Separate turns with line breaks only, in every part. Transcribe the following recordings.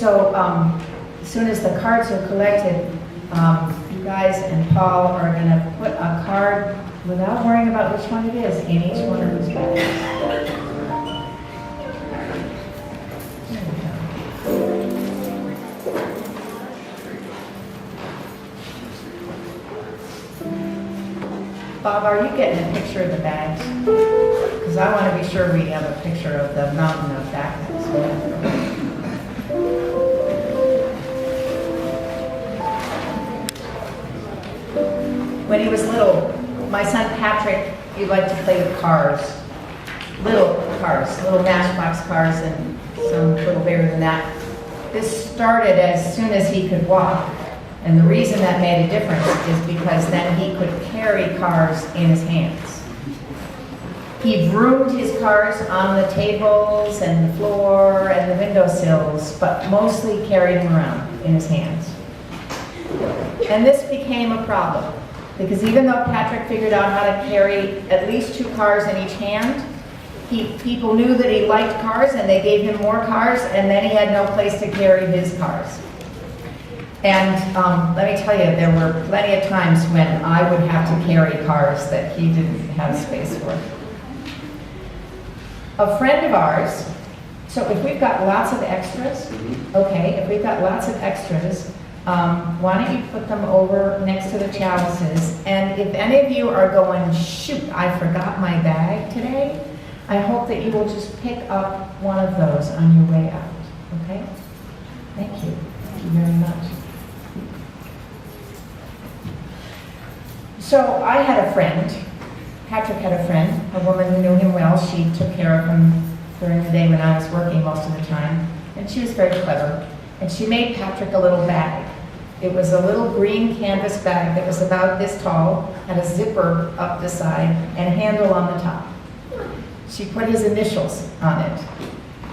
So as soon as the cards are collected, you guys and Paul are going to put a card, without worrying about which one it is, in each one of these bags. Bob, are you getting a picture of the bags? Because I want to be sure we have a picture of the mountain of backpacks. When he was little, my son Patrick, he liked to play with cars. Little cars, little matchbox cars, and some little bigger than that. This started as soon as he could walk. And the reason that made a difference is because then he could carry cars in his hands. He broomed his cars on the tables and the floor and the windowsills, but mostly carried them around in his hands. And this became a problem, because even though Patrick figured out how to carry at least 2 cars in each hand, people knew that he liked cars and they gave him more cars, and then he had no place to carry his cars. And let me tell you, there were plenty of times when I would have to carry cars that he didn't have space for. A friend of ours, so if we've got lots of extras, okay, if we've got lots of extras, why don't you put them over next to the chalices? And if any of you are going, shoot, I forgot my bag today, I hope that you will just pick up one of those on your way out, okay? Thank you. Thank you very much. So I had a friend, Patrick had a friend, a woman who knew him well. She took care of him during the day when I was working most of the time. And she was very clever. And she made Patrick a little bag. It was a little green canvas bag that was about this tall, had a zipper up the side, and a handle on the top. She put his initials on it.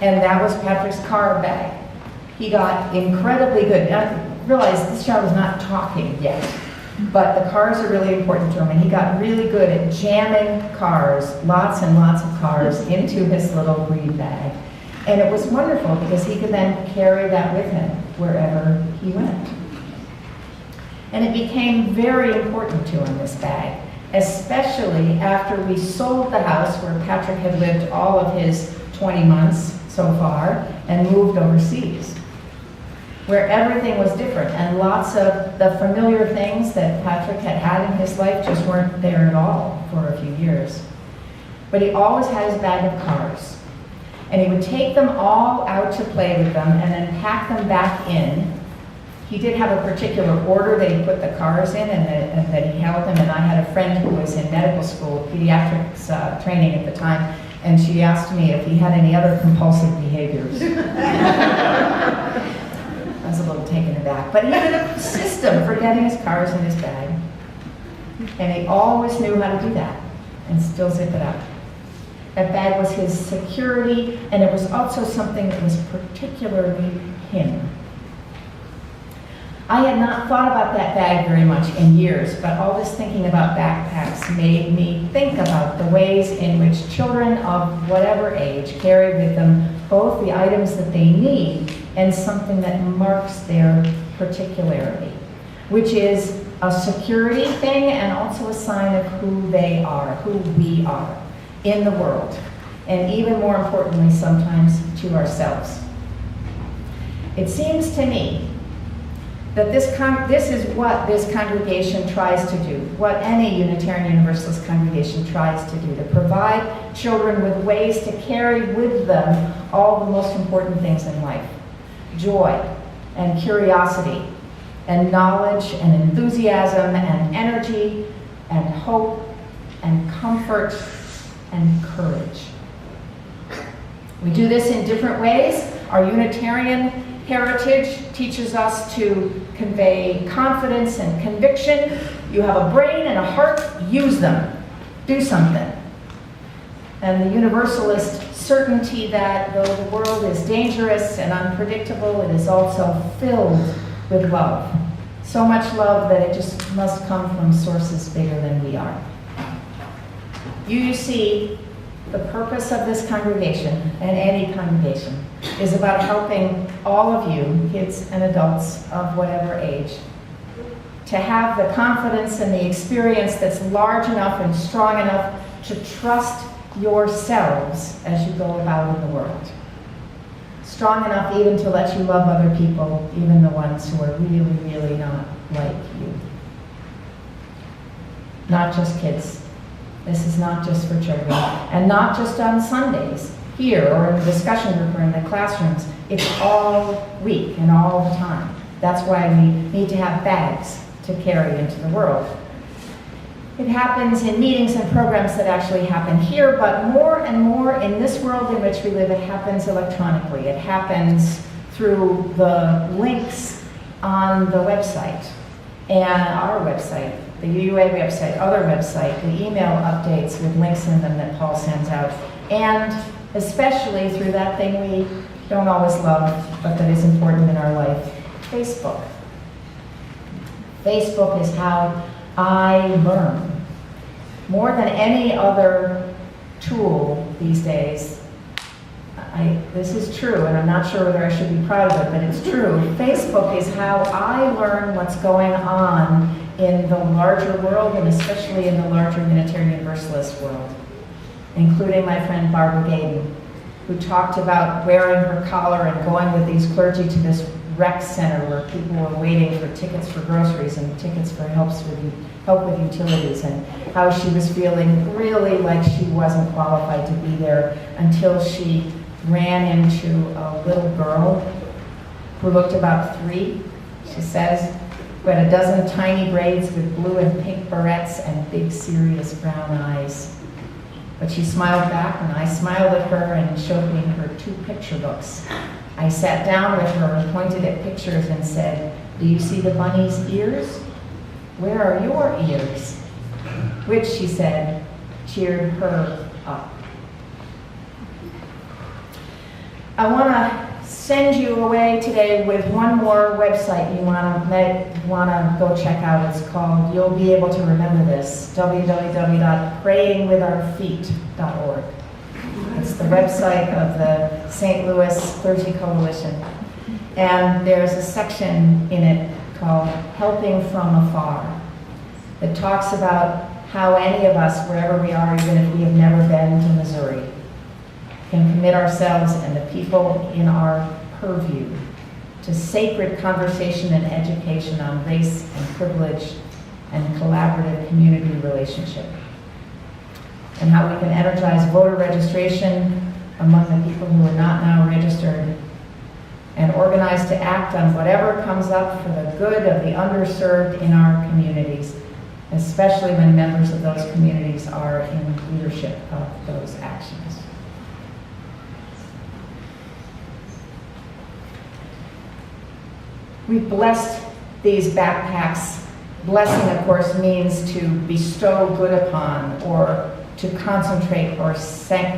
And that was Patrick's car bag. He got incredibly good. Now, realize this child was not talking yet. But the cars are really important to him, and he got really good at jamming cars, lots and lots of cars, into his little green bag. And it was wonderful because he could then carry that with him wherever he went. And it became very important to him, this bag, especially after we sold the house where Patrick had lived all of his 20 months so far and moved overseas, where everything was different, and lots of the familiar things that Patrick had had in his life just weren't there at all for a few years. But he always had his bag of cars, and he would take them all out to play with them and then pack them back in. He did have a particular order that he put the cars in and that he held them, and I had a friend who was in medical school, pediatrics training at the time, and she asked me if he had any other compulsive behaviors. I was a little taken aback, but he had a system for getting his cars in his bag, and he always knew how to do that and still zip it up. That bag was his security, and it was also something that was particularly him. I had not thought about that bag very much in years, but all this thinking about backpacks made me think about the ways in which children of whatever age carry with them both the items that they need and something that marks their particularity, which is a security thing and also a sign of who they are, who we are in the world, and even more importantly, sometimes to ourselves. It seems to me that this is what this congregation tries to do, what any Unitarian Universalist congregation tries to do, to provide children with ways to carry with them all the most important things in life. Joy and curiosity and knowledge and enthusiasm and energy and hope and comfort and courage. We do this in different ways. Our Unitarian heritage teaches us to convey confidence and conviction. You have a brain and a heart, use them. Do something. And the Universalist certainty that though the world is dangerous and unpredictable, it is also filled with love. So much love that it just must come from sources bigger than we are. UUC The purpose of this congregation, and any congregation, is about helping all of you, kids and adults of whatever age, to have the confidence and the experience that's large enough and strong enough to trust yourselves as you go about in the world. Strong enough even to let you love other people, even the ones who are really, really not like you. Not just kids. This is not just for children. And not just on Sundays, here or in the discussion group or in the classrooms. It's all week and all the time. That's why we need to have bags to carry into the world. It happens in meetings and programs that actually happen here, but more and more in this world in which we live, it happens electronically. It happens through the links on the website, and our website, the UUA website, other website, the email updates with links in them that Paul sends out, and especially through that thing we don't always love, but that is important in our life, Facebook. Facebook is how I learn. More than any other tool these days, this is true, and I'm not sure whether I should be proud of it, but it's true. Facebook is how I learn what's going on in the larger world, and especially in the larger Unitarian Universalist world, including my friend Barbara Gaden, who talked about wearing her collar and going with these clergy to this rec center where people were waiting for tickets for groceries and tickets for help with utilities, and how she was feeling really like she wasn't qualified to be there until she ran into a little girl who looked about 3, she says, who had a dozen tiny braids with blue and pink barrettes and big serious brown eyes. But she smiled back, and I smiled at her and showed me her 2 picture books. I sat down with her and pointed at pictures and said, "Do you see the bunny's ears? Where are your ears?" Which, she said, cheered her up. I want to send you away today with one more website you want to go check out. It's called, you'll be able to remember this, www.prayingwithourfeet.org. It's the website of the St. Louis Clergy Coalition. And there's a section in it called Helping from Afar that talks about how any of us, wherever we are, even if we have never been to Missouri, can commit ourselves and the people in our purview to sacred conversation and education on race and privilege and collaborative community relationship, and how we can energize voter registration among the people who are not now registered, and organize to act on whatever comes up for the good of the underserved in our communities, especially when members of those communities are in leadership of those actions. We've blessed these backpacks. Blessing, of course, means to bestow good upon, or to concentrate, or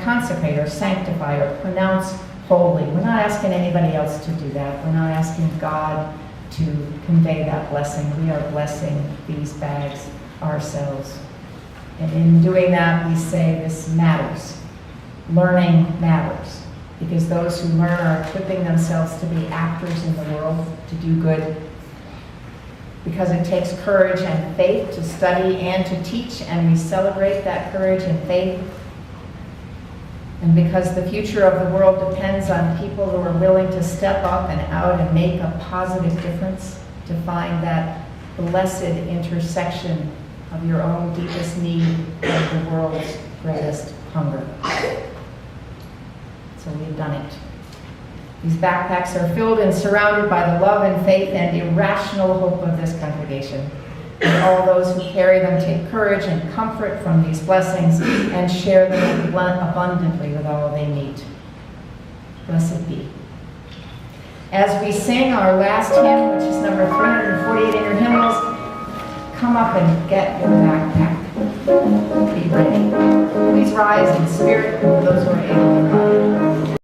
consecrate, or sanctify, or pronounce holy. We're not asking anybody else to do that. We're not asking God to convey that blessing. We are blessing these bags ourselves. And in doing that, we say this matters. Learning matters. Because those who learn are equipping themselves to be actors in the world, to do good. Because it takes courage and faith to study and to teach, and we celebrate that courage and faith. And because the future of the world depends on people who are willing to step up and out and make a positive difference, to find that blessed intersection of your own deepest need and the world's greatest hunger. So we've done it. These backpacks are filled and surrounded by the love and faith and irrational hope of this congregation. And all those who carry them take courage and comfort from these blessings and share them abundantly with all they meet. Blessed be. As we sing our last hymn, which is number 348 in your hymnals, come up and get your backpack. Be ready. Please rise in spirit, those who are able to rise.